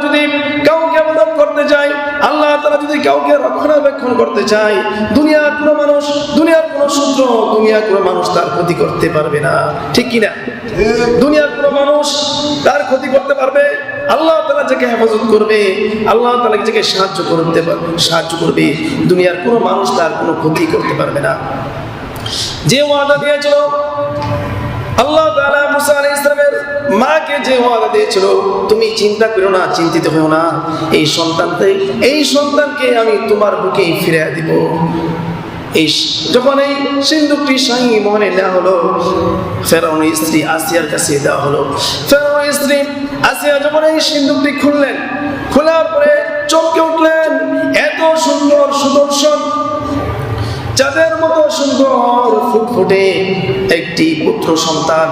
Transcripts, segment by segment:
যদি কাউকে মদত করতে চায়, আল্লাহ তাআলা যদি কাউকে রক্ষণাবেক্ষণ করতে চায়, দুনিয়ার কোনো মানুষ, দুনিয়ার কোনো সূত্র, দুনিয়ার কোনো মানুষ তার ক্ষতি করতে পারবে না। ঠিক কিনা? দুনিয়ার কোনো মানুষ তার ক্ষতি করতে পারবে? আল্লাহ তাআলা যাকে হেফাজত করবে, আল্লাহ তাআলা যাকে সাহায্য করবে, দুনিয়ার কোনো মানুষ তার কোনো ক্ষতি করতে পারবে না। যে ওয়াদা দিয়েছিল আল্লাহ তাআলা মুসা আলাইহিস সালামের মাকে, যে ওয়াদা দিয়েছিল, তুমি চিন্তা করো না, চিন্তিত হও না, এই সন্তানকে আমি তোমার বুকে ফিরিয়ে দিব। যখন এই সিন্দুকটি শাহী মহলে নেওয়া হলো, ফেরাউনের স্ত্রী আসিয়ার কাছে দেওয়া হলো। ফেরাউনের স্ত্রী আসিয়া যখন এই সিন্দুকটি খুললেন, খোলার পরে চমকে উঠলেন, এত সুন্দর সুদর্শন, চাঁদের মতো সুন্দর ফুটফুটে একটি পুত্র সন্তান।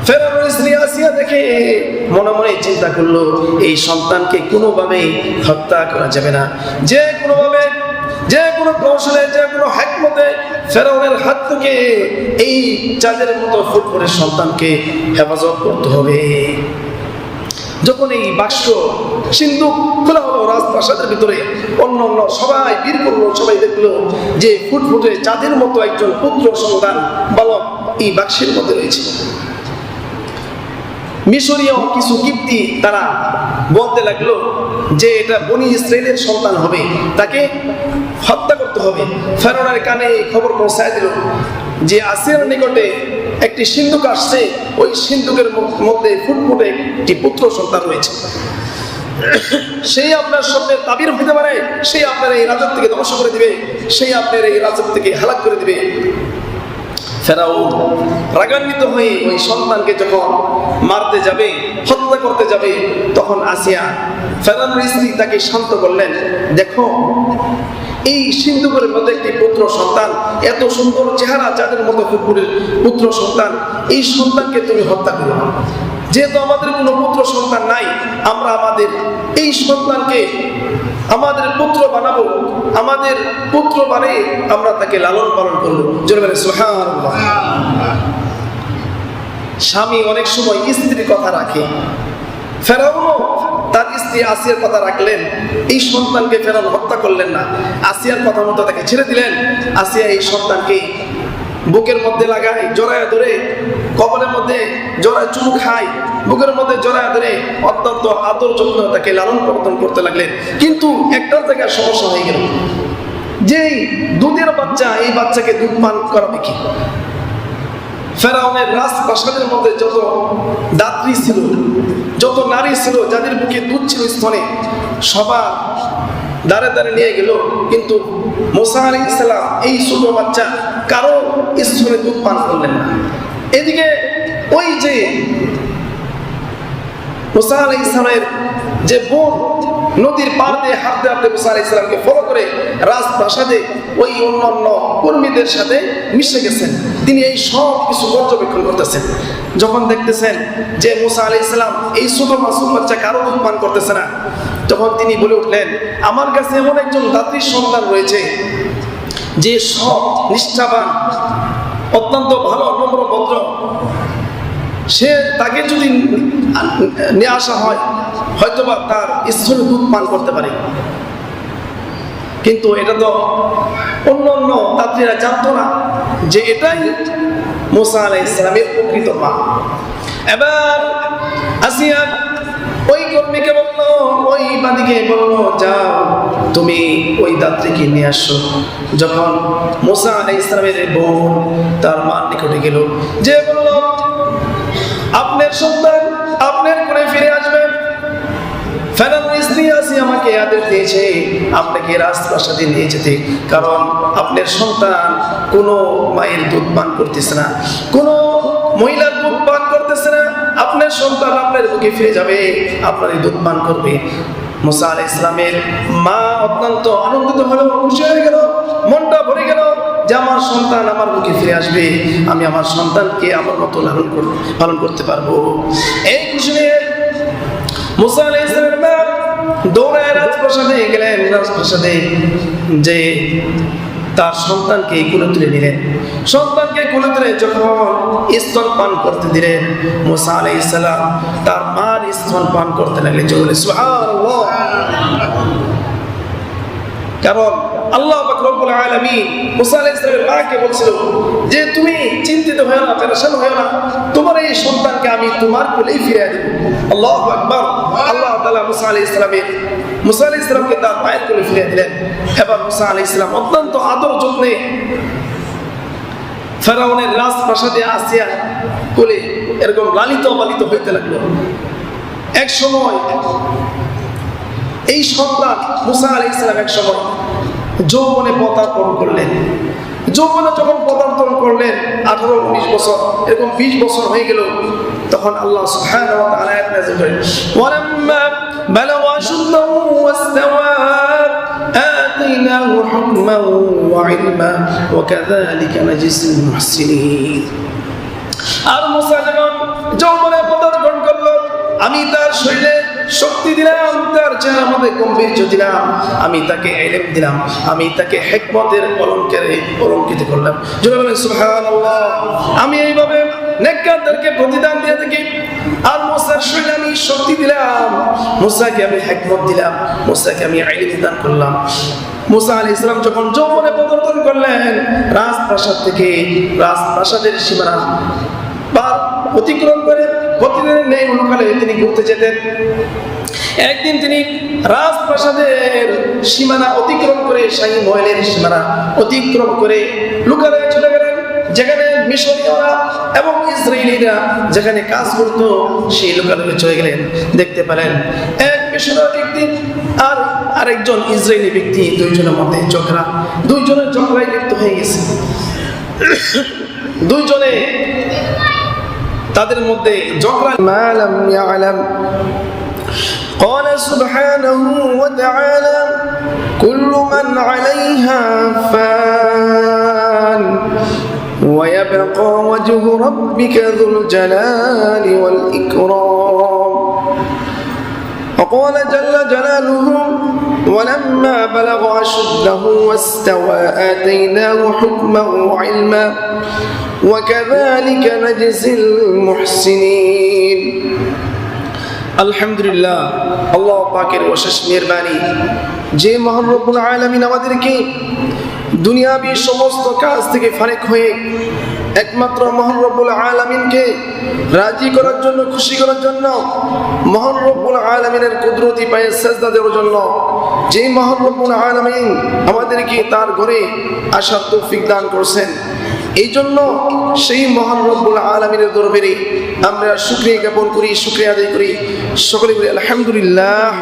ফেরাউনের স্ত্রী আসিয়া দেখে মনে মনে চিন্তা করলো, এই সন্তানকে কোনোভাবে হত্যা করা যাবে না, যে কোনো কৌশলে, যে কোনো হিকমতে ফেরাউনের হাত থেকে এই চাঁদের মতো ফুটফুটে সন্তানকে হেফাজত করতে হবে। যখন এই বাক্স সিন্দুক খোলা হলো রাজপ্রাসাদের ভিতরে, অন্য সবাই বীর করলো, সবাই দেখলো যে ফুটফুটে চাঁদের মতো একজন পুত্র সন্তান বালক এই বাক্সের মধ্যে রয়েছে। মিশরীয় কিছু কিপ্তি তারা বলতে লাগলো যে এটা বনি ইসরাইলের সন্তান হবে, তাকে হত্যা করতে হবে। ফেরাউনের কানে খবর পৌঁছায় দিল যে আসিয়ার নিকটে একটি সিন্দুক আসছে, ওই সিন্দুকের মধ্যে ফুটফুটে একটি পুত্র সন্তান রয়েছে, সেই আপনার স্বপ্নের তাবির হতে পারে, সেই আপনার এই রাজত্ব থেকে ধ্বংস করে দিবে, সেই আপনার এই রাজত্ব থেকে হালাক করে দিবে। ফেরাউন রাগান্বিত হয়ে ওই সন্তানকে যখন মারতে যাবে, হত্যা করতে যাবে, তখন আসিয়া ফেরাউনের স্ত্রী তাকে শান্ত করলেন, দেখো এই সিন্ধুকের মধ্যে একটি পুত্র সন্তান, এত সুন্দর চেহারা, চাঁদের মতো ফুটফুটের পুত্র সন্তান, এই সন্তানকে তুমি হত্যা করো না। যেহেতু আমাদের কোনো পুত্র সন্তান নাই, আমরা আমাদের এই সন্তানকে আমাদের পুত্র বানাবো, আমাদের পুত্র বানিয়ে আমরা তাকে লালন পালন করবো। জোরে বলে সুবহানাল্লাহ। স্বামী অনেক সময় স্ত্রীর কথা রাখে, ফেরাউনও তার স্ত্রী আসিয়ার কথা রাখলেন, এই সন্তানকে ফেরাউন হত্যা করলেন না, আসিয়ার কথা মতো তাকে ছেড়ে দিলেন। আসিয়া এই সন্তানকে বুকের মধ্যে লাগায়, জড়ায় ধরে, কপালের মধ্যে জড়ায় চুমু খায়, বুকের মধ্যে জড়ায় ধরে অত্যন্ত আদর যত্ন তাকে লালন পালন করতে লাগলেন। কিন্তু একটা জায়গায় সমস্যা হয়ে গেল, যেই দুধের বাচ্চা, এই বাচ্চাকে দুধ পান করাবে কি? ফেরাউনের রাজপ্রাসাদের মধ্যে যত দাত্রী ছিল, যত নারী ছিল, যাদের বুকে দুধ ছিল স্তনে, সবার দাঁড়ে দাঁড়ে নিয়ে গেল, কিন্তু মুসা আলাইহিস সালাম এই ছোট বাচ্চা কারো স্তনে দুধ পান করলেন না। এদিকে ওই যে মুসা আলাইহিস সালামের যে বোন নদীর পার দিয়ে হাঁটতে হাঁটতে মুসা আলাইহিস সালামকে ফলো করে রাজপ্রাসাদে ওই অন্যান্য কর্মীদের সাথে মিশে গেছেন, তিনি এই সব কিছু পর্যবেক্ষণ করতেছেন। যখন দেখতেছেন যে মুসা আলাইহিস সালাম এই ছোট মাসুম বাচ্চা কারো দুধ পান করতেছে না, তখন তিনি বলে উঠলেন, আমার কাছে এমন একজন দাত্রীর সন্তান রয়েছে যে সৎ, নিষ্ঠাবান, অত্যন্ত ভালো, নম্র, ভদ্র, তাকে যদি নিয়ে আসা হয় হয়তোবা তার স্থলে দুধ পান করতে পারে। কিন্তু এটা তো অন্য দাত্রীরা জানতো না যে এটাই মুসা আলাইহিস সালামের প্রকৃত মা। এবার আসিয়া ওই কর্মীকে বললো, ওই বাদীকে বললো, যাও তুমি ওই দাত্রীকে নিয়ে আসো। যখন মুসা আলাইহিস সালামের বোন তার মার নিকটে গেল, যে বলল, আপনার সন্তান আপনার কোলে ফিরে আসবেন। ফেরাউনের স্ত্রী আসিয়া আমাকে আদেশ দিয়েছে আপনাকে রাজপ্রাসাদে নিয়ে যেতে, কারণ আপনার সন্তান কোনো মায়ের দুধ পান করতেছে না, কোনো মহিলার দুধ পান করতেছে না, আপনার সন্তান আপনার বুকে ফিরে যাবে, আপনার দুধ পান করবে। মুসা আলাইহিস সালামের মা অত্যন্ত আনন্দিত হলো, খুশি হয়ে গেল, মনটা ভরে গেল যে আমার সন্তান আমার বুকে ফিরে আসবে, আমি আমার সন্তানকে আমার মতো পালন করতে পারবো। এই খুশি নিয়ে মুসা আলাইহিস সালামের মা দৌড়ায় রাজপ্রাসাদে গেলেন। রাজপ্রাসাদে যে তার সন্তানকে কোলে তুলে নিলেন। সন্তানকে কোলে তুলে যখন স্তন পান করতে দিলেন, মুসা আলাইহিস সালাম তার মার স্তন পান করতে লাগলেন। জোরে সুবহানাল্লাহ। কারণ আল্লাহ পাক রব্বুল আলামিন মুসা আলাইহিস সালামের মাকে বলছিল যে তুমি চিন্তিত হয়ো না, পেরেশান হয়ো না, তোমার এই সন্তানকে আমি তোমার কোলেই ফিরিয়ে দেব। আল্লাহু আকবার। আল্লাহ তাআলা মুসা আলাইহিস সালামকে তার মায়ের কোলে ফিরিয়ে দিলেন। এবার মুসা আলাইহিস সালাম অত্যন্ত আদর যত্নে ফেরাউনের রাজপ্রাসাদে আসিয়া কোলে এরকম লালিত পালিত হইতে লাগলো। এক সময় এই সন্তান মুসা আলাইহিস সালাম এক সময় যৌবনে পদার্পণ করলেন। যৌবনে যখন পদার্পণ করলেন 18-19 বছর, এরকম 20 বছর হয়ে গেল, তখন আল্লাহ সুবহানাহু ওয়া তাআলা আয়াত নাযিল করেন, ওয়ালাম্মা বালাগা আশুদ্দাহু ওয়াস্তাওয়া আতাইনাহু হুকমান ওয়া ইলমা ওয়া কাযালিকা নাজিসিল মুহসিনিন। আর মুসা যখন যৌবনে পদার্পণ করলো, আমি তার শরীরে শক্তি দিলাম, তার চেহারার মধ্যে গম্ভীর্য দিলাম, আমি তাকে ইলম দিলাম, আমি তাকে হিকমতের অলংকৃত করলাম। জোরে বলেন সুবহানাল্লাহ। আমি এইভাবে নেককারদেরকে প্রতিদান দিয়ে থাকি। আর মুসার শরীরে আমি শক্তি দিলাম, মুসাকে আমি হিকমত দিলাম, মুসাকে আমি ইলম দান করলাম। মুসা আলাইহিস সালাম যখন যৌবনে পদার্পণ করলেন, রাজপ্রাসাদের সীমানা অতিক্রম করে প্রতিদিনের ন্যায় অনুকালে তিনি ঘুরতে যেতেন। একদিন তিনি রাজপ্রাসাদের সীমানা অতিক্রম করে, শাহী মহলের সীমানা অতিক্রম করে লুকালয়ে চলে গেলেন, যেখানে মিশরীয়রা এবং ইসরায়েলিরা যেখানে কাজ করত সেই লুকালয়ে চলে গেলেন। দেখতে পেলেন এক মিশরীয় ব্যক্তি আর আরেকজন ইসরায়েলি ব্যক্তি, দুইজনের মধ্যে ঝগড়া, দুইজনের ঝগড়ায় লিপ্ত হয়ে গেছে। দুইজনে তাদের মধ্যে ঝগড়া। মালাম ইয়ালাম قال سبحانه وتعالى كل من عليها فان ويبقى وجه ربك ذو الجلال والإكرام وقال جل جلاله ولما بلغ أشده واستوى آتيناه حكما وعلما وكذلك نجزي المحسنين। আলহামদুলিল্লাহ, আল্লাহ পাকের অশেষ মেহেরবানি যে মহান রব্বুল আলামিন আমাদেরকে দুনিয়াবি সমস্ত কাজ থেকে ফারেক হয়ে একমাত্র মহান রব্বুল আলামিনকে রাজি করার জন্য, খুশি করার জন্য, মহান রব্বুল আলামিনের কুদরতি পায়ে সেজদা দেওয়ার জন্য যে মহান রব্বুল আলামিন আমাদেরকে তার ঘরে আসার তৌফিক দান করেছেন, এই জন্য সেই মহান রব্বুল আলামিনের দরবারে আমরা শুকরিয়া জ্ঞাপন করি, শুকরিয়া আদায় করি। সকলে বলি আলহামদুলিল্লাহ।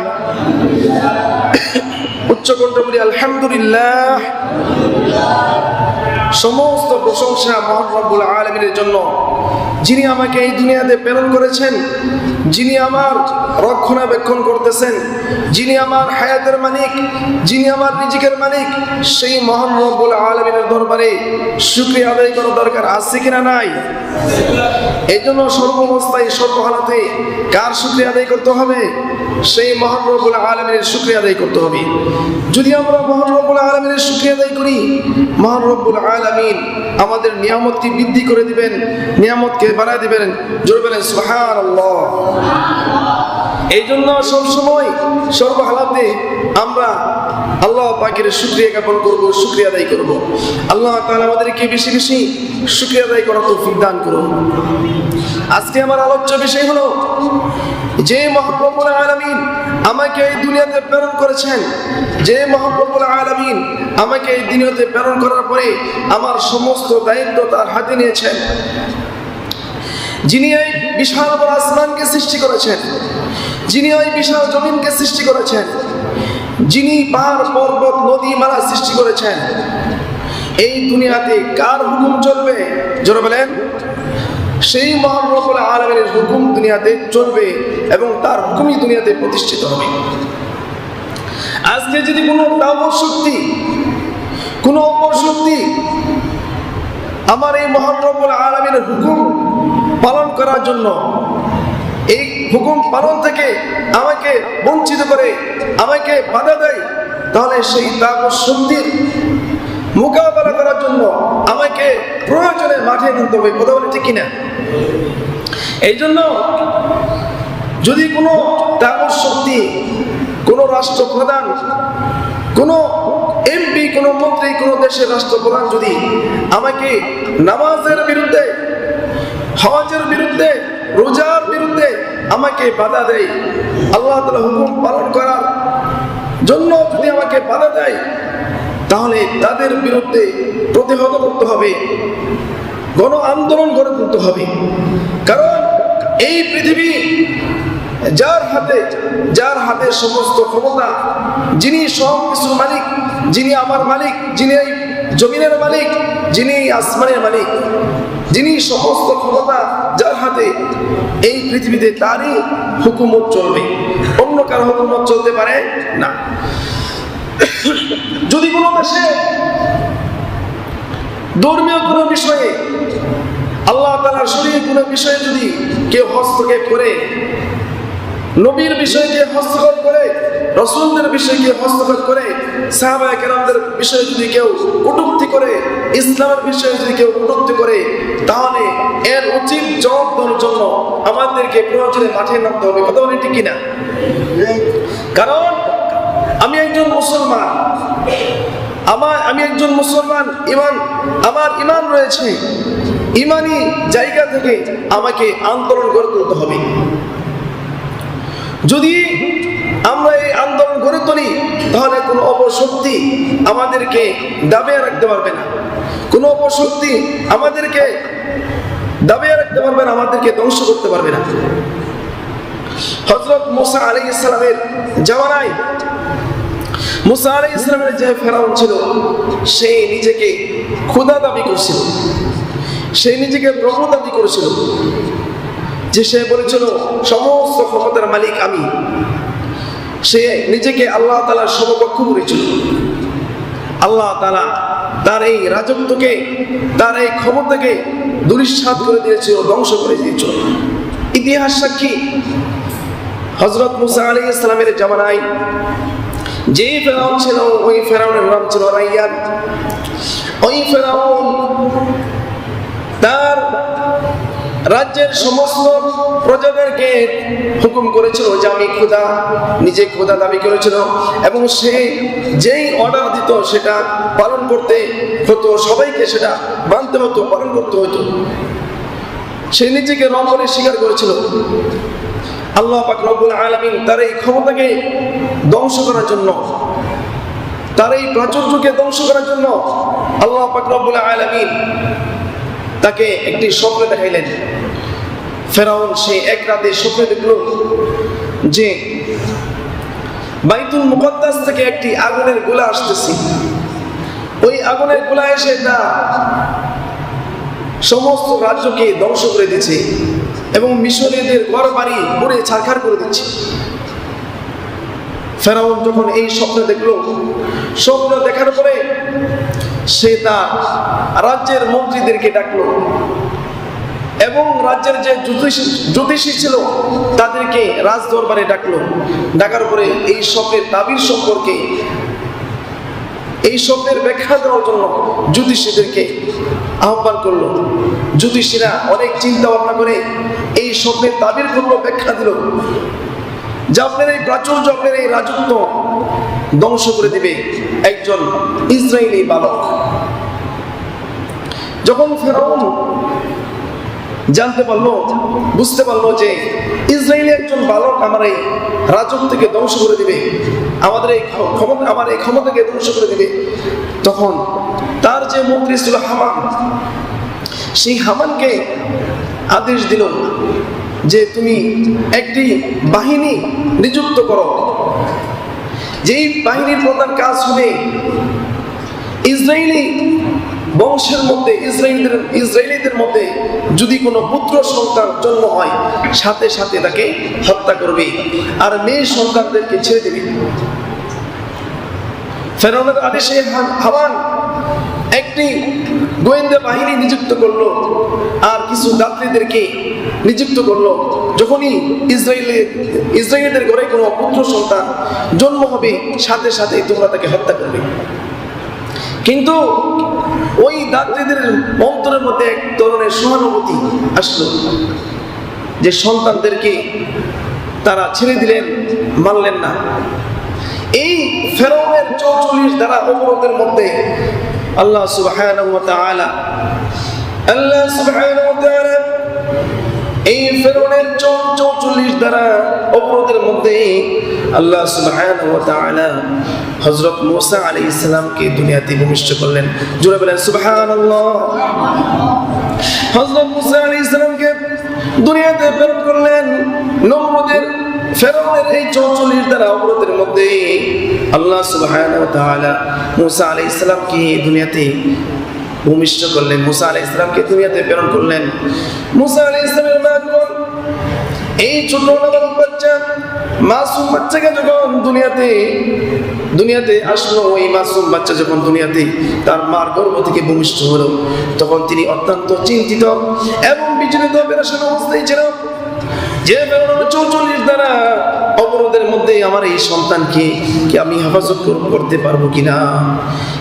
উচ্চ কণ্ঠে বলি আলহামদুলিল্লাহ। সমস্ত প্রশংসা মহান রব্বুল আলামিনের জন্য, যিনি আমাকে এই দুনিয়াতে প্রেরণ করেছেন, যিনি আমার রক্ষণাবেক্ষণ করতেছেন, যিনি আমার হায়াতের মালিক, যিনি আমার রিজিকের মালিক, সেই মহান রব্বুল আলামিনের দরবারে শুকরিয়া আদায় করার দরকার আছে কিনা নাই? এই জন্য সর্বাবস্থায় সর্বহালাতে কার শুকরিয়া আদায় করতে হবে? সেই মহান রব্বুল আলামিনের শুকরিয়া আদায় করতে হবে। যদি আমরা মহান রব্বুল আলামিনের শুকরিয়া আদায় করি, মহান রব্বুল আলামিন আমাদের নিয়ামতকে বৃদ্ধি করে দিবেন, নিয়ামতকে বাড়ায় দিবেন। জোরে বলেন সুবহানাল্লাহ। এই জন্য সবসময় সর্বহালাতে আমরা আল্লাহ পাকের শুকরিয়া জ্ঞাপন করব, শুকরিয়া আদায় করব। আল্লাহ তাআলা আমাদেরকে বেশি বেশি শুকরিয়া আদায় করার তৌফিক দান করুন। আজকে আমার আলোচ্য বিষয় হলো যে মহান রব্বুল আলামিন আমাকে এই দুনিয়াতে প্রেরণ করেছেন, যে মহান রব্বুল আলামিন আমাকে এই দুনিয়াতে প্রেরণ করার পরে আমার সমস্ত দায়িত্ব তার হাতে নিয়েছেন, যিনি এই বিশাল বড় আসমানকে সৃষ্টি করেছেন, যিনি ওই বিশাল জমিনকে সৃষ্টি করেছেন, যিনি পাহাড় পর্বত নদী মালা সৃষ্টি করেছেন, এই দুনিয়াতে কার হুকুম চলবে? জোরে বলেন। সেই মহান রব্বুল আলামিনের হুকুম দুনিয়াতে চলবে এবং তার হুকুমই দুনিয়াতে প্রতিষ্ঠিত হবে। আজকে যদি কোনো তাগুত শক্তি, কোনো অপর শক্তি আমার এই মহান রব্বুল আলামিনের হুকুম পালন করার জন্য, এই হুকুম পালন থেকে আমাকে বঞ্চিত করে, আমাকে বাধা দেয়, তাহলে সেই তাগুত শক্তির মোকাবেলা করার জন্য আমাকে প্রয়োজনে মাঠে নামতে হবে। কথা বলে ঠিক কিনা? এই জন্য যদি কোনো তাগত শক্তি, কোনো রাষ্ট্রপ্রধান, কোনো এমপি, কোনো মন্ত্রী, কোনো দেশের রাষ্ট্রপ্রধান যদি আমাকে নামাজের বিরুদ্ধে, হজের বিরুদ্ধে, রোজার বিরুদ্ধে আমাকে বাধা দেয়, আল্লাহ তাআলার হুকুম পালন করার জন্য যদি আমাকে বাধা দেয়, তাহলে তাদের বিরুদ্ধে প্রতিহত করতে হবে, গণ আন্দোলন গড়ে তুলতে হবে। কারণ এই পৃথিবী যার হাতে সমস্ত ক্ষমতা, যিনি সব কিছুর মালিক, যিনি আমার মালিক, যিনি এই জমিনের মালিক, যিনি আসমানের মালিক, যিনি সমস্ত ক্ষমতা যার হাতে, এই পৃথিবীতে তারই হুকুমত চলবে, অন্য কারো হুকুমত চলতে পারে না। যদি কোনো দেশে ধর্মীয় কোনো বিষয়ে, আল্লাহ তাআলার শরীয়ত কোনো বিষয়ে যদি কেউ হস্তক্ষেপ করে, নবীর বিষয়ে কেউ হস্তক্ষেপ করে, রাসূলদের বিষয়ে কেউ হস্তক্ষেপ করে, সাহাবায়ে কেরামদের বিষয়ে যদি কেউ কটূক্তি করে, ইসলামের বিষয়ে যদি কেউ কটূক্তি করে, তাহলে এর উচিত জবাব দেওয়ার জন্য আমাদেরকে প্রয়োজনে মাঠে নামতে হবে। কথা বলি ঠিক কিনা? কারণ আমি একজন মুসলমান, আমার ইমান রয়েছে। ইমানি জায়গা থেকে আমাকে আন্দোলন গড়ে তুলতে হবে। যদি আমরা এই আন্দোলন গড়ে তুলি, তাহলে কোনো অপশক্তি আমাদেরকে দাবিয়ে রাখতে পারবে না, কোনো অপশক্তি আমাদেরকে দাবিয়ে রাখতে পারবে না, আমাদেরকে ধ্বংস করতে পারবে না। হযরত মুসা আলাইহিস সালামের জামানায়, মুসা আলাইহিস সালামের যে ফেরাউন ছিল, সে নিজেকে খোদা দাবি করছিল, সে নিজেকে প্রভু দাবি করেছিল, যে সে বলেছিল সমস্ত ক্ষমতার মালিক আমি। সে নিজেকে আল্লাহ তাআলার সমকক্ষ করেছিল। আল্লাহ তাআলা তার এই রাজত্বকে, তার এই ক্ষমতাকে দুলিশাত করে দিয়েছিল, ধ্বংস করে দিয়েছিল। ইতিহাস সাক্ষী, হযরত মুসা আলাইহিস সালামের জামানায় যে ফেরাউন ছিল, ওই ফেরাউনের নাম ছিল রাইয়ান। ওই ফেরাউন তার রাজ্যের সমস্ত প্রজাদেরকে হুকুম করেছিল যে আমি খোদা, নিজে খোদা দাবি করেছিল, এবং সে যেই অর্ডার দিত সেটা পালন করতে হতো, সবাইকে সেটা মানতে হতো, পালন করতে হতো। সে নিজেকে রব বলে স্বীকার করেছিল। আল্লাহ পাক রব্বুল আলামিন তার এই ক্ষমতাকে ধ্বংস করার জন্য, তার এই প্রাচুর্যকে ধ্বংস করার জন্য আল্লাহ পাক রব্বুল আলামিন তাকে একটি স্বপ্ন দেখাইলেন। ফেরাউন সে এক রাতে স্বপ্নে দেখল যে বাইতুল মুকাদ্দাস থেকে একটি আগুনের গোলা আসতেছে। ওই আগুনের গোলা এসে তা সমস্ত রাজ্যকে ধ্বংস করে দিচ্ছে এবং মিশরীয়দের ঘর বাড়ি পুড়ে ছারখার করে দিচ্ছে। ফেরাউন যখন এই স্বপ্ন দেখলো, স্বপ্ন দেখার পরে সে তার রাজ্যের মন্ত্রীদেরকে ডাকলো এবং রাজ্যের যে জ্যোতিষী ছিল তাদেরকে রাজ দরবারে ডাকলো। ডাকার পরে এই স্বপ্নের তাবির সম্পর্কে, এই স্বপ্নের ব্যাখ্যা দেওয়ার জন্য জ্যোতিষীদেরকে আহ্বান করলো। জ্যোতিষীরা অনেক চিন্তা ভাবনা করে এই স্বপ্নের তাবির করলো, ব্যাখ্যা দিল যে আপনার এই প্রাচুর্য, আপনার এই রাজত্ব ধ্বংস করে দিবে একজন ইসরায়েলি বালক। যখন ফেরাউন জানতে পারলো, বুঝতে পারলো যে ইসরায়েলি একজন বালক আমার এই রাজত্বকে ধ্বংস করে দিবে, আমার এই ক্ষমতাকে ধ্বংস করে দিবে, তখন তার যে মন্ত্রী ছিল হামান, সেই হামানকে আদেশ দিল যে তুমি একটি বাহিনী নিযুক্ত করো, যেই বাহিনীর প্রধান কাজ হবে ইসরায়েলি বংশের মধ্যে, ইসরায়েলিদের মধ্যে যদি কোনো পুত্র সন্তান জন্ম হয় সাথে সাথে তাকে হত্যা করবে আর মেয়ে সন্তানদেরকে ছেড়ে দেবে। ফেরাউনের আদেশে হামান একটি গোয়েন্দা বাহিনী নিযুক্ত করলো আর কিছু দাত্রীদেরকে নিযুক্ত করলো। যখনই ইসরায়েলিদের ঘরে কোনো পুত্র সন্তান জন্ম হবে সাথে সাথে তোমরা তাকে হত্যা করবে। কিন্তু ওই দাত্রীদের অন্তরের মধ্যে এক ধরনের সহানুভূতি আসলো যে সন্তানদেরকে তারা ছেড়ে দিলেন, মানলেন না। এই ফেরাউনের 44 দ্বারা অবরোধের মধ্যে আল্লাহ সুবহানাহু ওয়া তাআলা এই ফেরাউনের 44 দ্বারা অবরোধের মধ্যে আল্লাহ সুবহানাহু ওয়া তাআলা হযরত মূসা আলাইহিস সালামকে দুনিয়াতে ভূমিষ্ঠ করলেন। জোরে বলেন সুবহানাল্লাহ। হযরত মূসা আলাইহিস সালামকে দুনিয়াতে প্রেরণ করলেন। নমরুদের ফেরাউনের এই 44 দ্বারা অবরোধের মধ্যে আল্লাহ সুবহানাহু ওয়া তাআলা মূসা আলাইহিস সালামকে দুনিয়াতে ভূমিষ্ঠ করলেন, মূসা আলাইহিস সালামকে দুনিয়াতে প্রেরণ করলেন। মূসা আলাইহিস সালামের মা এই ছোট নাবালক বাচ্চা মাসুম বাচ্চাকে যখন দুনিয়াতে আসলো, ওই মাসুম বাচ্চা যখন দুনিয়াতে তার মার গর্ভ থেকে ভূমিষ্ঠ হলো, তখন তিনি অত্যন্ত চিন্তিত এবং বিচলিত পেরেশান অবস্থায় ছিল যে 44 দ্বারা অবরোধের মধ্যে আমার এই সন্তানকে কি আমি হেফাজত করতে পারবো কিনা।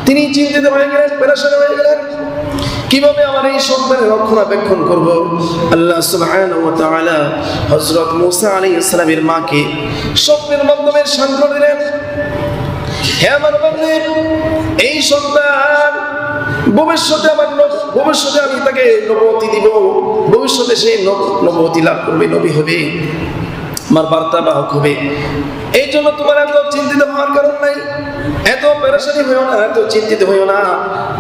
তিনি চিন্তিত হয়ে গেলেন, পেরেশান হয়ে গেলেন, কিভাবে আমার এই সন্তানের রক্ষণাবেক্ষণ করব। আল্লাহ সুবহানাহু ওয়া তাআলা হযরত মূসা আলাইহিস সালামের মাকে স্বপ্নের মাধ্যমে সান্ত্বনা দিলেন, হে আমার বান্দী, এই সন্তান ভবিষ্যতে আমি তাকে নবুয়তি দিব, ভবিষ্যতে সে নবুয়তি লাভ করবে, নবী হবে, আমার বার্তা বাহক হবে। এই জন্য তোমার এত চিন্তিত হওয়ার কারণ নাই, এত পেরেশানি হইও না, এত চিন্তিত হইও না।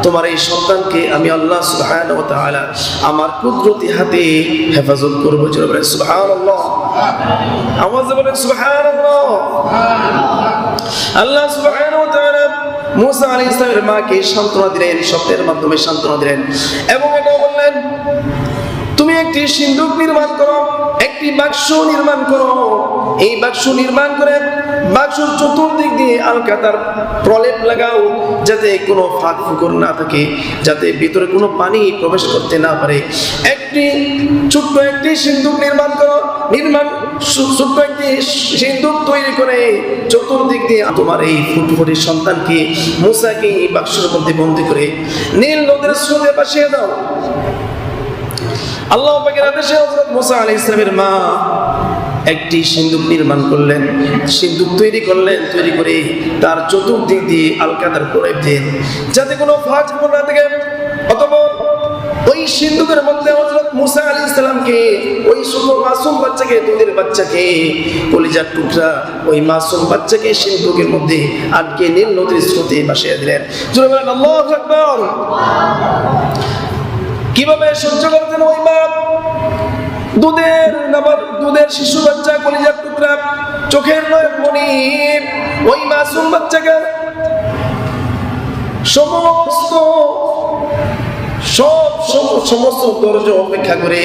তোমার এই সন্তানকে আমি আল্লাহ সুবহানাহু ওয়া তাআলা আমার কুদরতি হাতে হেফাজত করব। জোরে বলেন সুবহানাল্লাহ, আওয়াজে বলেন সুবহানাল্লাহ। আল্লাহ সুবহানাহু ওয়া তাআলা মূসা আলাইহিস সালামের মাকে সান্ত্বনা দিলেন, স্বপ্নের মাধ্যমে সান্ত্বনা দিলেন এবং এটাও বললেন, তুমি একটি সিন্দুক নির্মাণ করো, একটি বাক্স নির্মাণ করো। এই বাক্স নির্মাণ করে বাক্সের চতুর্দিক দিয়ে আলকাতার প্রলেপ লাগাও, যাতে কোনো ফাঁক ফুকর না থাকে, যাতে ভিতরে কোনো পানি প্রবেশ করতে না পারে। ছোট্ট একটি সিন্দুক নির্মাণ করো, ছোট্ট একটি সিন্দুক তৈরি করে চতুর্দিক দিয়ে তোমার এই ফুটফুটে সন্তানকে মূসাকে এই বাক্সের মধ্যে বন্দী করে নীল নদের স্রোতে ভাসিয়ে দাও। আল্লাহ পাকের আদেশে হযরত মূসা আলাইহিস সালামের মা একটি সিন্দুক নির্মাণ করলেন, সিন্দুক তৈরি করে তার চতুর্দিক দিয়ে আলকাতার প্রলেপ দিলেন, যাতে কোনো ফাঁক ফোকর না থাকে। অতঃপর ওই সিন্দুকের মধ্যে হযরত মূসা আলাইহিস সালামকে, ওই ছোট মাসুম বাচ্চাকে, দুধের বাচ্চাকে, কলিজার টুকরা ওই মাসুম বাচ্চাকে সিন্দুকের মধ্যে আটকে নীল নদীর স্রোতে ভাসিয়ে দিলেন। জোরে বলেন আল্লাহু আকবার। কিভাবে সহ্য করতেন ওই মা? দুধের শিশু বাচ্চা, কলিজার টুকরা, চোখের মনি, ওই মাসুম বাচ্চাকে সমস্ত ধৈর্য অপেক্ষা করে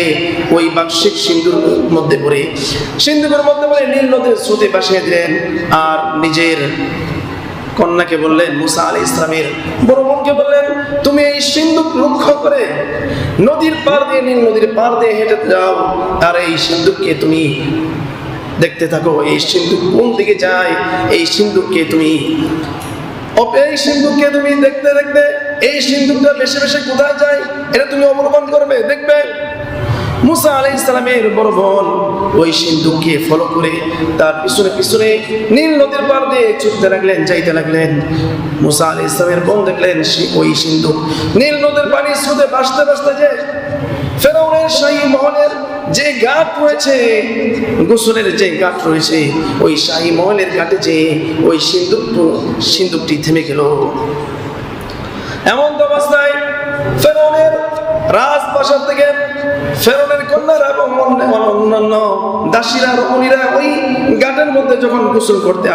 ওই বাক্সিক সিন্দুকের মধ্যে পড়ে নীল নদের স্রোতে ভাসিয়ে দিলেন। আর নিজের কন্যাকে বললেন, মূসা আলাইহিস সালামের বড় বোনকে বললেন, তুমি এই সিন্দুক লক্ষ্য করে নদীর পার দিয়ে, নীল নদীর পার দিয়ে হেঁটে যাও, আর এই সিন্দুককে তুমি দেখতে থাকো, এই সিন্দুক কোন দিকে যায়, এই সিন্দুককে তুমি দেখতে দেখতে এই সিন্দুকটা বেশি বেশি কোথায় যায় এটা তুমি অবলোকন করবে, দেখবে। মূসা আলাইহিস সালামের বড় বোন ওই সিন্দুককে ফলো করে তার পিছনে নীল নদীর পার দিয়ে যাইতে লাগলেন। মূসা আলাইহিস সালামের বোন দেখলেন ওই সিন্দুক নীল নদীর পানির স্রোতে ভাসতে যে ফেরাউনের শাহী মহলের যে ঘাট রয়েছে, গোসলের যে ঘাট রয়েছে, ওই শাহী মহলের ঘাটে যে ওই সিন্দুকটি থেমে গেল। এমন অবস্থায় ফেরাউনের রাজপ্রাসাদ থেকে ফেরাউনের কন্যারা এবং অন্যান্য দাসীরা, রমণীরা ওই ঘাটের মধ্যে যখন গোসল করতে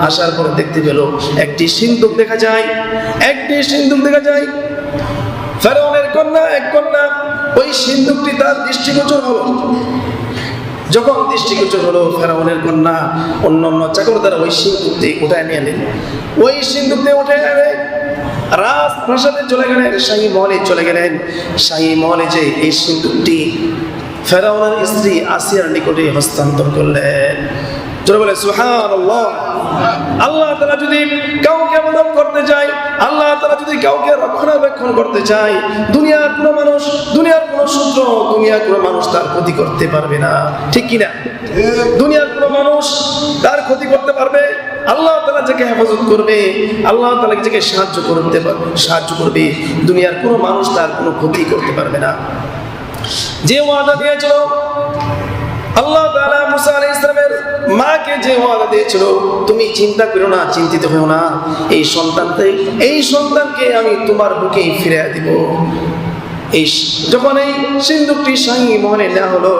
আসার পরে দেখতে পেল একটি সিন্দুক দেখা যায়। ফেরাউনের এক কন্যা ওই সিন্দুকটি তার দৃষ্টিগোচর হলো। যখন দৃষ্টিগোচর হলো, ফেরাউনের কন্যা অন্যান্য চাকর দ্বারা ওই সিন্দুকটি উঠায় নিয়ে এলেন। ওই সিন্দুকটি উঠে এনে রাজপ্রাসাদে চলে গেলেন, শাহী মহলে চলে গেলেন। শাহী মহলে যে এই সিন্দুকটি ফেরাউনের স্ত্রী আসিয়ার নিকটে হস্তান্তর করলেন। যারা বলে সুবহানাল্লাহ। আল্লাহ তাআলা যদি কাউকে মদত করতে চায়, আল্লাহ তাআলা যদি কাউকে রক্ষণাবেক্ষণ করতে চায়, দুনিয়ার কোনো মানুষ, দুনিয়ার কোনো সূত্র, দুনিয়ার কোনো মানুষ তার ক্ষতি করতে পারবে না, ঠিক কি না? দুনিয়ার কোনো মানুষ তার ক্ষতি করতে পারবে? আল্লাহ তাআলা যাকে হেফাজত করবে, আল্লাহ তাআলা যাকে সাহায্য করবে, দুনিয়ার কোনো মানুষ তার কোনো ক্ষতি করতে পারবে না। যে ওয়াদা দিয়েছিল আল্লাহ তাআলা মুসা আলাইহিস সালামের মাকে, যে ওয়াদা দিয়েছিল, তুমি চিন্তা করো না, চিন্তিত হও না, এই সন্তানকে আমি তোমার বুকে ফিরিয়ে দিব। এই যখন এই সিন্দুকটি শাহী মহলে নেওয়া হলো,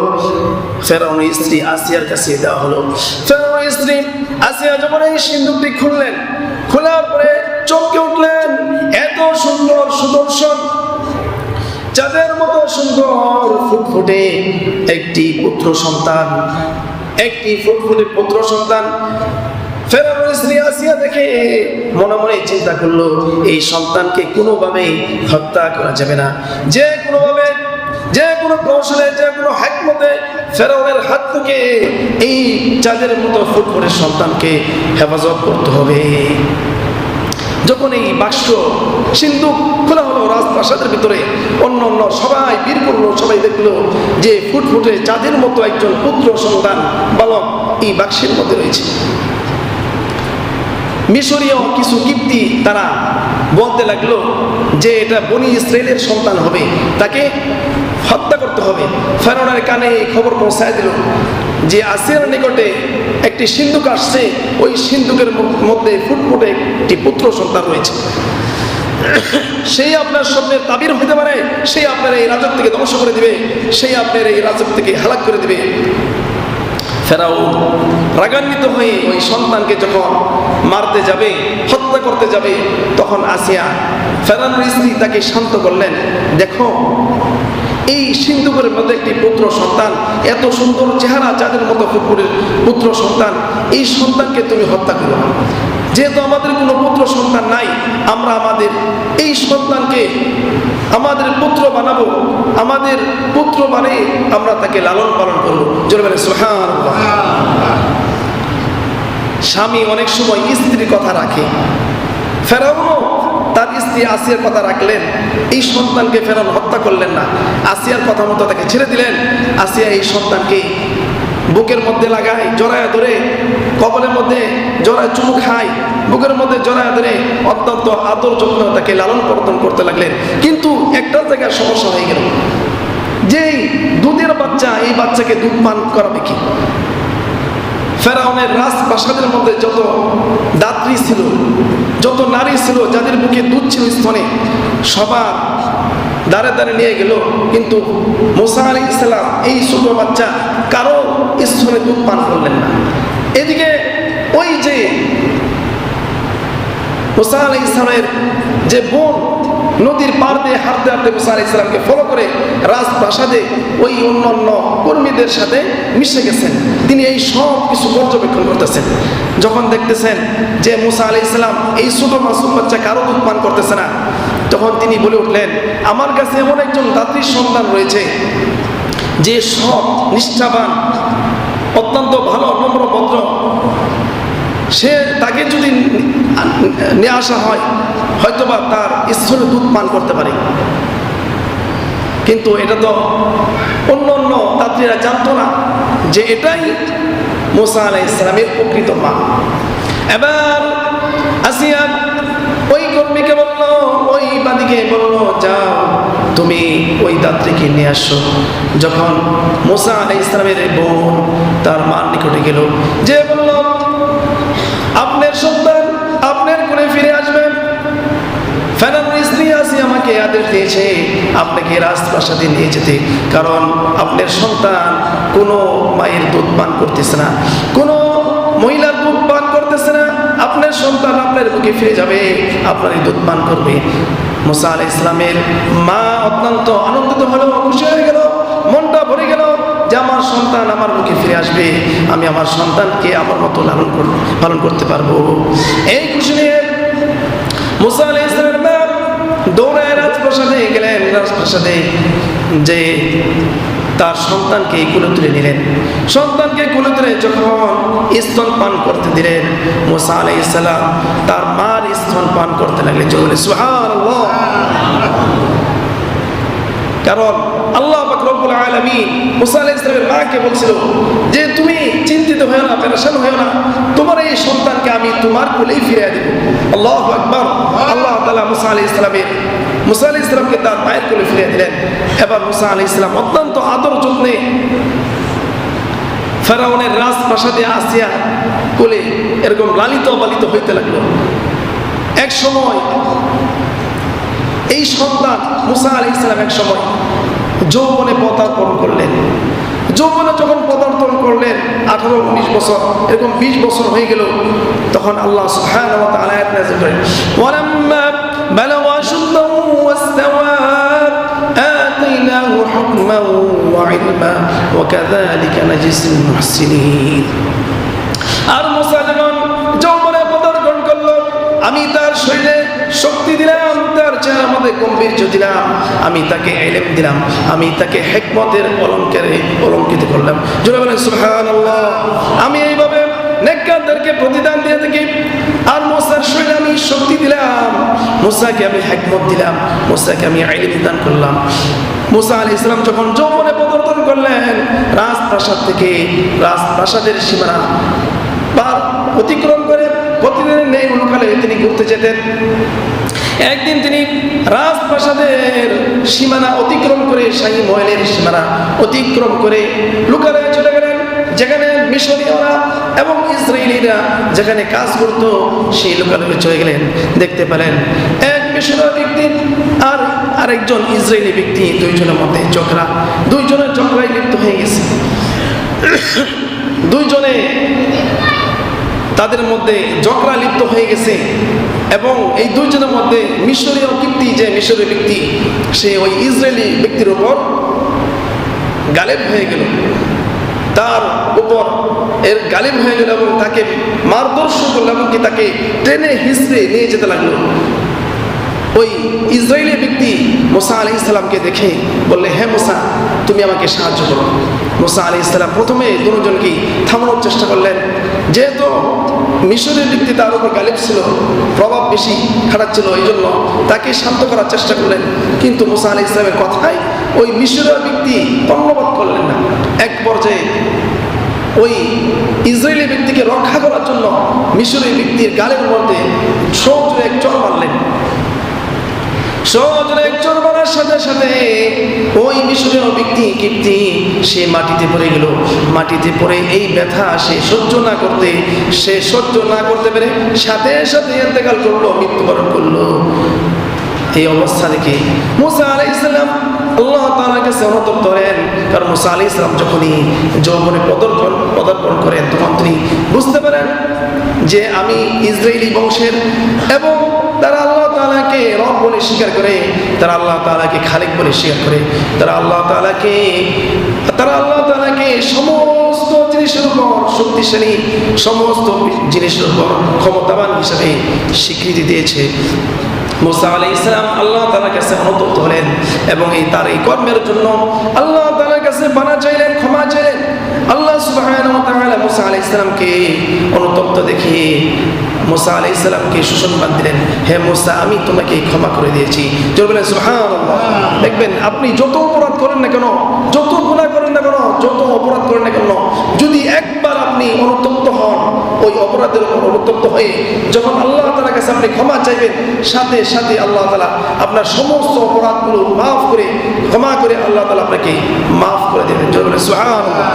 ফেরাউনের স্ত্রী আসিয়ার কাছে দেওয়া হলো। ফেরাউনের স্ত্রী আসিয়া যখন এই সিন্দুকটি খুললেন, খোলার পরে চমকে উঠলেন, এত সুন্দর সুদর্শন, চাঁদের মতো সুন্দর ফুটফুটে একটি পুত্র সন্তান, ফেরাউনের স্ত্রী আসিয়া দেখে মনে মনে চিন্তা করলো, এই সন্তানকে কোনোভাবেই হত্যা করা যাবে না, যে কোনোভাবে, যে কোনো কৌশলে, যে কোনো হিকমতে ফেরাউনের হাত থেকে এই চাঁদের মতো ফুটফুটে সন্তানকে হেফাজত করতে হবে। যখন এই বাক্স সিন্দুক খোলা হলো রাজপ্রাসাদের ভিতরে, অন্য সবাই বীর করলো, সবাই দেখলো যে ফুটফুটে চাঁদের মতো একজন পুত্র সন্তান বালক এই বাক্সের মধ্যে রয়েছে। মিশরীয় কিছু কিপ্তি তারা বলতে লাগলো যে এটা বনি ইসরায়েলের সন্তান হবে, তাকে হত্যা করতে হবে। ফেরাউনের কানে এই খবর পৌঁছায় দিল যে আসিয়ার নিকটে একটি সিন্দুক আসছে, ওই সিন্দুকের মধ্যে ফুটফুটে একটি পুত্র সন্তান রয়েছে, সেই আপনার স্বপ্নের তাবির হতে পারে, সেই আপনার এই রাজত্ব থেকে ধ্বংস করে দিবে, সেই আপনার এই রাজত্ব থেকে হালাক করে দিবে। ফেরাউন রাগান্বিত হয়ে ওই সন্তানকে যখন মারতে যাবে, হত্যা করতে যাবে, তখন আসিয়া ফেরাউনের স্ত্রী তাকে শান্ত করলেন, দেখো এই সিন্ধুকের মধ্যে একটি পুত্র সন্তান, এত সুন্দর চেহারা, চাঁদের মতো ফুটফুটের পুত্র সন্তান, এই সন্তানকে তুমি হত্যা করো না। যেহেতু আমাদের কোনো পুত্র সন্তান নাই, আমরা আমাদের এই সন্তানকে আমাদের পুত্র বানাবো, আমাদের পুত্র বানিয়ে আমরা তাকে লালন পালন করবো। জোরে বলে সুবহানাল্লাহ। স্বামী অনেক সময় স্ত্রীর কথা রাখে, ফেরাউনও তার স্ত্রী আসিয়ার কথা রাখলেন, এই সন্তানকে ফেরাউন হত্যা করলেন না, আসিয়ার কথা মতো তাকে ছেড়ে দিলেন। আসিয়া এই সন্তানকে বুকের মধ্যে লাগায়, জড়ায় ধরে, কপালের মধ্যে জড়ায় চুমু খায়, বুকের মধ্যে জড়ায় ধরে অত্যন্ত আদর যত্ন তাকে লালন পালন করতে লাগলেন। কিন্তু একটা জায়গায় সমস্যা হয়ে গেল, যেই দুধের বাচ্চা, এই বাচ্চাকে দুধ পান করাবে কি? ফেরাউনের রাজপ্রাসাদের মধ্যে যত দাত্রী ছিল, যত নারী ছিল, যাদের বুকে দুধ ছিল স্তনে, সবার দাঁড়ে দাঁড়ে নিয়ে গেল, কিন্তু মুসা আলাইহিস সালাম এই ছোট বাচ্চা কারো স্তনে দুধ পান করলেন না। এদিকে ওই যে মুসা আলাইহিস সালামের যে বোন নদীর পার দিয়ে হাঁটতে হাঁটতে মুসা আলাইহিস সালামকে ফলো করে রাজপ্রাসাদে ওই অন্যান্য কর্মীদের সাথে মিশে গেছেন, তিনি এই সব কিছু পর্যবেক্ষণ করতেছেন। যখন দেখতেছেন যে মুসা আলাইহিস সালাম এই ছোট মাসুম বাচ্চা কারো দুধ পান করতেছে না, তখন তিনি বলে উঠলেন, আমার কাছে এমন একজন দাত্রীর সন্তান রয়েছে যে সৎ, নিষ্ঠাবান, অত্যন্ত ভালো, নম্র, ভদ্র, সে তাকে যদি নিয়ে আসা হয় হয়তোবা তার স্তনে দুধ পান করতে পারে। কিন্তু এটা তো অন্য দাত্রীরা জানতো না যে এটাই মুসা আলাইহিস সালামের প্রকৃত মা। এবার আসিয়া ওই কর্মীকে বলল, ওই বাদীকে বলল, যাও তুমি ওই দাত্রীকে নিয়ে আসো। যখন মুসা আলাইহিস সালামের বোন তার মার নিকটে গেল, যে বলল, আপনার সন্তান আপনার কোলে ফিরে আসবেন। ফেরাউনের স্ত্রী আসিয়া আমাকে আদেশ দিয়েছে আপনাকে রাজপ্রাসাদে নিয়ে যেতে, কারণ আপনার সন্তান কোনো মায়ের দুধ পান করতেছে না, কোনো মহিলার দুধ পান করতেছে না, আপনার সন্তান আপনার বুকে ফিরে যাবে, আপনার দুধ পান করবে। মুসা আলাইহিস সালামের মা অত্যন্ত আনন্দিত হলো, খুশি হয়ে গেল, মনটা ভরে গেল যে আমার সন্তান আমার বুকে ফিরে আসবে, আমি আমার সন্তানকে আমার মতো পালন করতে পারবো। এই খুশি নিয়ে মুসা আলাইহিস সালামের মা দৌড়ায় রাজপ্রাসাদে গেলেন। রাজপ্রাসাদে যে তার সন্তানকে কোলে তুলে নিলেন। সন্তানকে কোলে তুলে যখন স্তন পান করতে দিলেন, মুসা আলাইহিস সালাম তার মার স্তন পান করতে লাগলেন। জোরে সুবহানাল্লাহ। কারণ আল্লাহ পাক রব্বুল আলামিন মুসা আলাইহিস সালামের মাকে বলছিল যে তুমি চিন্তিত হয়ো না, পেরেশান হয়ো না, তোমার এই সন্তানকে আমি তোমার কোলেই ফিরিয়ে দেব। আল্লাহু আকবার। আল্লাহ তাআলা মুসা আলাইহিস সালামকে তার মায়ের কোলে ফিরিয়ে দিলেন। এবার মুসা আলাইহিস সালাম অত্যন্ত আদর যত্নে ফেরাউনের রাজপ্রাসাদে আসিয়া কোলে এরকম লালিত পালিত হইতে লাগলো। এক সময় এই সন্তান মুসা আলাইহিস সালাম এক সময় যৌবনে পদার্পণ করলেন। যৌবনে যখন পদার্পণ করলেন 18-19 বছর, এরকম 20 বছর হয়ে গেল, তখন আল্লাহ সুবহানাহু ওয়া তাআলা আয়াত নাযিল করেন, ওয়ালাম্মা বালাগা আশুদ্দাহু ওয়াস্তাওয়া আতাইনাহু হুকমান ওয়া ইলমা ওয়া কাযালিকা নাজিসিল মুহসিনিন। আর মুসা যখন যৌবনে পদার্পণ করল, আমি তার শরীরে শক্তি দিলাম, তার চেহারার মধ্যে গম্ভীর্য দিলাম, আমি তাকে ইলম দিলাম, আমি তাকে হিকমতের অলংকারে অলঙ্কিত করলাম। জোরে বলেন সুবহানাল্লাহ। আমি এইভাবে নেককারদেরকে প্রতিদান দিয়ে থাকি। আর মুসার শরীরে আমি শক্তি দিলাম, মুসাকে আমি হিকমত দিলাম, মুসাকে আমি ইলম দান করলাম। মুসা আলাইহিস সালাম যখন যৌবনে পদার্পণ করলেন, রাজপ্রাসাদের সীমানা পার অতিক্রম করে প্রতিদিনের ন্যায় অনুকালে তিনি ঘুরতে যেতেন। একদিন তিনি রাজপ্রাসাদের সীমানা অতিক্রম করে, শাহী মহলের সীমানা অতিক্রম করে লোকালয়ে চলে গেলেন, যেখানে মিশরীয়রা এবং ইসরায়েলিরা যেখানে কাজ করত সেই লোকালয়ে চলে গেলেন। দেখতে পেলেন এক মিশরীয় ব্যক্তি আর আরেকজন ইসরায়েলি ব্যক্তি, দুইজনের মধ্যে ঝগড়া, দুইজনের ঝগড়ায় লিপ্ত হয়ে গেছে। দুইজনে তাদের মধ্যে ঝগড়া লিপ্ত হয়ে গেছে এবং এই দুইজনের মধ্যে মিশরীয় কীর্তি, যে মিশরীয় ব্যক্তি, সে ওই ইসরায়েলি ব্যক্তির উপর গালেব হয়ে গেল, তার উপর এর গালিব হয়ে গেল এবং তাকে মারধর্ষণ করল এবং কি তাকে টেনে হিঁচড়ে নিয়ে যেতে লাগলো। ওই ইসরায়েলি ব্যক্তি মুসা আলাইহিস সালামকে দেখে বললে, হে মুসা, তুমি আমাকে সাহায্য করো। মুসা আলাইহিস সালাম প্রথমে দুজনকেই থামানোর চেষ্টা করলেন, যেহেতু মিশরের ব্যক্তি তার উপর গালিব ছিল, প্রভাব বেশি খাটাচ্ছিল, এই জন্য তাকে শান্ত করার চেষ্টা করলেন। কিন্তু মুসা আলাইহিস সালামের কথায় ওই মিশরের ব্যক্তি কর্ণপাত করলেন না। এক পর্যায়ে ওই ইসরায়েলি ব্যক্তিকে রক্ষা করার জন্য মিশরের ব্যক্তির গালের মধ্যে সজোরে এক চড় মারলেন। সজোরে এক চড় মারার সাথে সাথে ওই মিশরীয় ব্যক্তি কীর্তি সে মাটিতে পড়ে গেল। মাটিতে পড়ে এই ব্যথা সে সহ্য না করতে পেরে সাথে সাথে ইন্তেকাল করলো, মৃত্যুবরণ করলো। এই অবস্থা দেখে মুসা আলাইহিস সালাম আল্লাহ তাআলার কাছে অনুতপ্ত হলেন। কারণ মুসা আলাইহিস সালাম যখনই যৌবনে পদার্পণ করেন, তখন তিনি বুঝতে পারেন যে আমি ইসরায়েলি বংশের এবং তারা আল্লাহ তাআলাকে রব বলে স্বীকার করে, তারা আল্লাহ তাআলাকে খালিক বলে স্বীকার করে, তারা আল্লাহ তাআলাকে সমস্ত জিনিসের উপর শক্তিশালী, সমস্ত জিনিসের উপর ক্ষমতাবান হিসেবে স্বীকৃতি দিয়েছে। মুসা আলাইহিস সালাম আল্লাহ তাআলার কাছে অনুতপ্ত হলেন এবং তার এই কর্মের জন্য আল্লাহ তাআলার কাছে পানা চাইলেন, ক্ষমা চাইলেন। আল্লাহ সুবহানাহু ওয়া তাআলা মুসা আলাইহিস সালামকে অনুতপ্ত দেখে মুসা আলাইহিস সালামকে সুসংবাদ দিলেন, হে মুসা, আমি তোমাকে ক্ষমা করে দিয়েছি। জোরে বলেন সুবহানাল্লাহ। দেখবেন আপনি যত অপরাধ করেন না কেন, যত গুনাহ করেন না কেন, যত অপরাধ করেন না কেন, যদি একবার আপনি অনুতপ্ত হন, ওই অপরাধের উপর অনুতপ্ত হয়ে যখন আল্লাহ তাআলার কাছে আপনি ক্ষমা চাইবেন, সাথে সাথে আল্লাহ তাআলা আপনার সমস্ত অপরাধগুলো মাফ করে, ক্ষমা করে আল্লাহ তাআলা আপনাকে মাফ করে দেবেন। জোরে বলেন সুবহানাল্লাহ।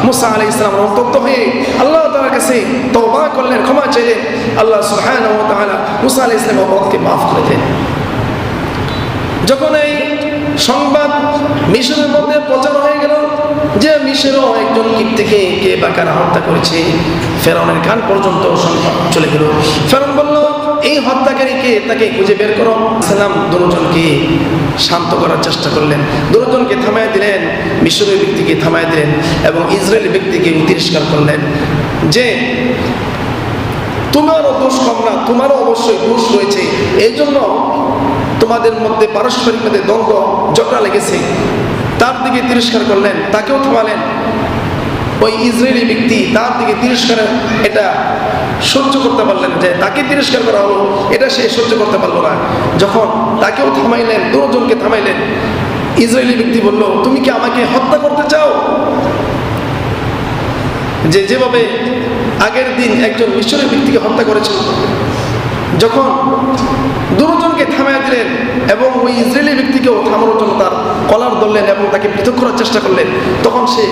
মুসা আলাইহিস সালাম অনুতপ্ত হয়ে আল্লাহ তাআলার কাছে তওবা করলেন, ক্ষমা চাইলেন। আল্লাহ সুবহানাহু ওয়া তাআলা মুসা আলাইহিস সালামের অপরাধকে মাফ করে দিলেন। যখন এই সংবাদ মিশরের মধ্যে প্রচার হয়ে গেল যে মিশরও একজন কীর্তিকে কে বা কারা হত্যা করেছে, ফেরাউনের কান পর্যন্ত সংবাদ চলে গেল। ফেরাউন বলল, এই হত্যাকারীকে, তাকে খুঁজে বের করো। সালাম দুজনকে শান্ত করার চেষ্টা করলেন, দুজনকে থামায় দিলেন, মিশরের ব্যক্তিকে থামায় দিলেন এবং ইসরায়েলি ব্যক্তিকে তিরস্কার করলেন যে তোমারও দোষ কম না, তোমারও অবশ্যই দোষ রয়েছে, এই জন্য তোমাদের মধ্যে পারস্পরিক মধ্যে দ্বন্দ্ব ঝগড়া লেগেছে। তার দিকে তিরস্কার করলেন, তাকেও থামালেন। ওই ইসরায়েলি ব্যক্তি তার দিকে তিরস্কার এটা সহ্য করতে পারলেন, যে তাকে তিরস্কার করা হলো এটা সে সহ্য করতে পারলো না। যখন তাকেও থামাইলেন, দুজনকে থামাইলেন, ইসরায়েলি ব্যক্তি বলল, তুমি কি আমাকে হত্যা করতে চাও? যেভাবে আগের দিন একজন মিশরের ব্যক্তিকে হত্যা করেছিল। যখন দুজনকে থামাই দিলেন এবং ওই ইসরায়েলি ব্যক্তিকেও থামানোর জন্য তার কলার ধরলেন এবং তাকে পৃথক করার চেষ্টা করলেন, তখন সে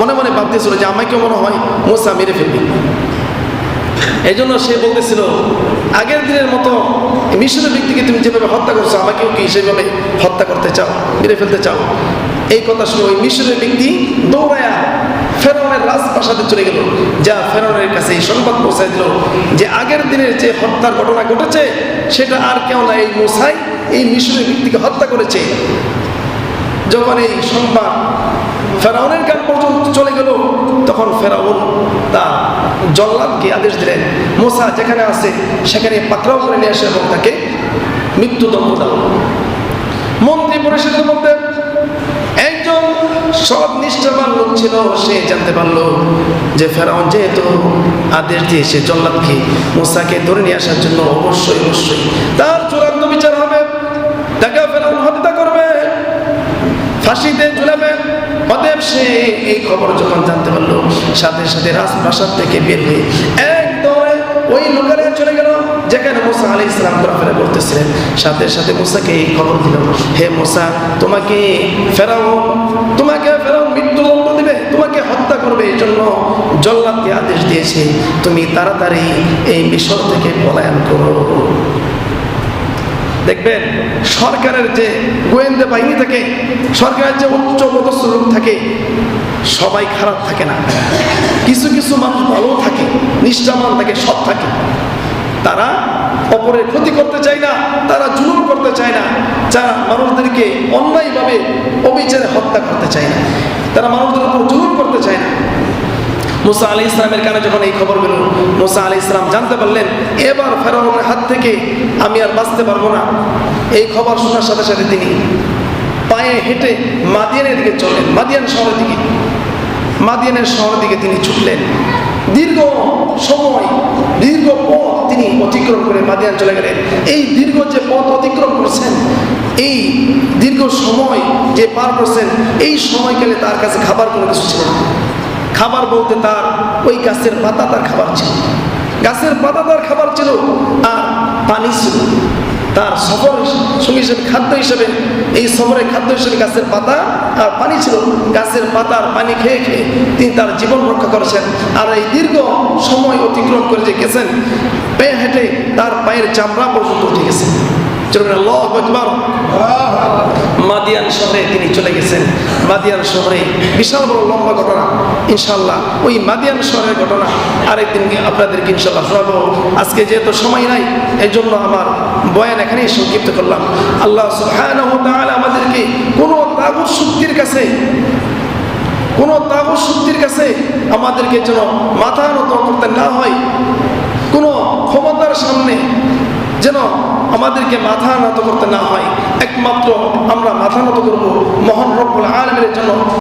মনে মনে ভাবতেছিল যে আমাকেও মনে হয় মুসা মেরে ফেলবে। এই জন্য সে বলতেছিল, আগের দিনের মতো মিশরের ব্যক্তিকে তুমি যেভাবে হত্যা করছো, আমাকেও কি সেভাবে হত্যা করতে চাও, মেরে ফেলতে চাও? এই কথা শুনে ওই মিশরের ব্যক্তি দৌড়ায়া ফেরাউনের রাজপ্রাসাদে চলে গেল, যা ফেরাউনের কাছে এই সংবাদ পৌঁছায় দিল যে আগের দিনের যে হত্যার ঘটনা ঘটেছে সেটা আর কেউ না, এই মুসাই এই মিশরের ব্যক্তিকে হত্যা করেছে। যখন এই সংবাদ ফেরাউনের কান পর্যন্ত চলে গেল, তখন ফেরাউন তার জল্লাদকে আদেশ দিলেন, মুসা যেখানে আছে সেখানে পাকড়াও করে নিয়ে আসে এবং তাকে মৃত্যুদণ্ড দাও। মন্ত্রী পরিষদের মধ্যে একজন সৎ নিষ্ঠাবান লোক ছিল, সে জানতে পারলো যে ফেরাউন যেহেতু আদেশ দিয়েছে জল্লাদকে মুসাকে ধরে নিয়ে আসার জন্য, অবশ্যই তার চূড়ান্ত বিচার হবে, তাকে ফেরাউন হত্যা করবে, ফাঁসিতে ঝুলাবে। অতএব সে এই খবর যখন জানতে পারলো, সাথে সাথে রাজপ্রাসাদ থেকে বের হয়ে এক দৌড়ে ওই লোকেরা চলে গেল যেখানে মুসা আলাইহিস সালাম ঘোরাফেরা করতেছিলেন। সাথে সাথে মুসাকে এই খবর দিল, হে মুসা, তোমাকে ফেরাউন মৃত্যুদণ্ড দিবে, তোমাকে হত্যা করবে, এই জন্য জল্লাদকে আদেশ দিয়েছে, তুমি তাড়াতাড়ি এই মিশর থেকে পলায়ন করো। দেখবেন সরকারের যে গোয়েন্দা বাহিনী থাকে, সরকারের যে উচ্চ পদস্থ লোক থাকে, সবাই খারাপ থাকে না, কিছু কিছু মানুষ ভালো থাকে, নিষ্ঠাবান থাকে, সৎ থাকে। তারা অপরের ক্ষতি করতে চায় না, তারা জুলুম করতে চায় না, যারা মানুষদেরকে অন্যায়ভাবে অবিচারে হত্যা করতে চায় না, তারা মানুষদের উপর জুলুম করতে চায় না। মুসা আলাইহিস সালামের কানে যখন এই খবর গেল, মুসা আলাইহিস সালাম জানতে পারলেন এবার ফেরাউনের হাত থেকে আমি আর বাঁচতে পারবো না। এই খবর শোনার সাথে সাথে তিনি পায়ে হেঁটে মাদিয়ানের দিকে চললেন, মাদিয়ানের শহরের দিকে তিনি ছুটলেন। দীর্ঘ পথ তিনি অতিক্রম করে মাদিয়ান চলে গেলেন। এই দীর্ঘ যে পথ অতিক্রম করছেন, এই দীর্ঘ সময় যে পার করছেন, এই সময়কালে তার কাছে খাবার কোনো কিছু ছিল না। খাবার বলতে তার ওই গাছের পাতা তার খাবার ছিল, আর পানি ছিল। তার সফর সঙ্গী হিসেবে খাদ্য হিসেবে, এই সফরের খাদ্য হিসেবে গাছের পাতা আর পানি ছিল। গাছের পাতা আর পানি খেয়ে তিনি তার জীবন রক্ষা করেছেন। আর এই দীর্ঘ সময় অতিক্রম করে যে গেছেন, পায়ে হেঁটে তার পায়ের চামড়া পর্যন্ত উঠে গেছে। আল্লাহু আকবার। মাদিয়ান শহরে তিনি চলে গেছেন। মাদিয়ান শহরে বিশাল বড় লম্বা ঘটনা, ইনশাআল্লাহ ওই মাদিয়ান শহরের ঘটনা আরেকদিন আপনাদেরকে ইনশাআল্লাহ শোনাবো। আজকে যেহেতু সময় নাই, এই জন্য আমার বয়ান এখানেই সংক্ষিপ্ত করলাম। আল্লাহ সুবহানাহু ওয়া তাআলা আমাদেরকে কোনো তাগুত শক্তির কাছে আমাদেরকে যেন মাথা নত করতে না হয়, কোনো ক্ষমতার সামনে যেন আমাদেরকে মাথা নত করতে না হয়। একমাত্র আমরা মাথা নত করবো মহান রব্বুল আলামিনের জন্য।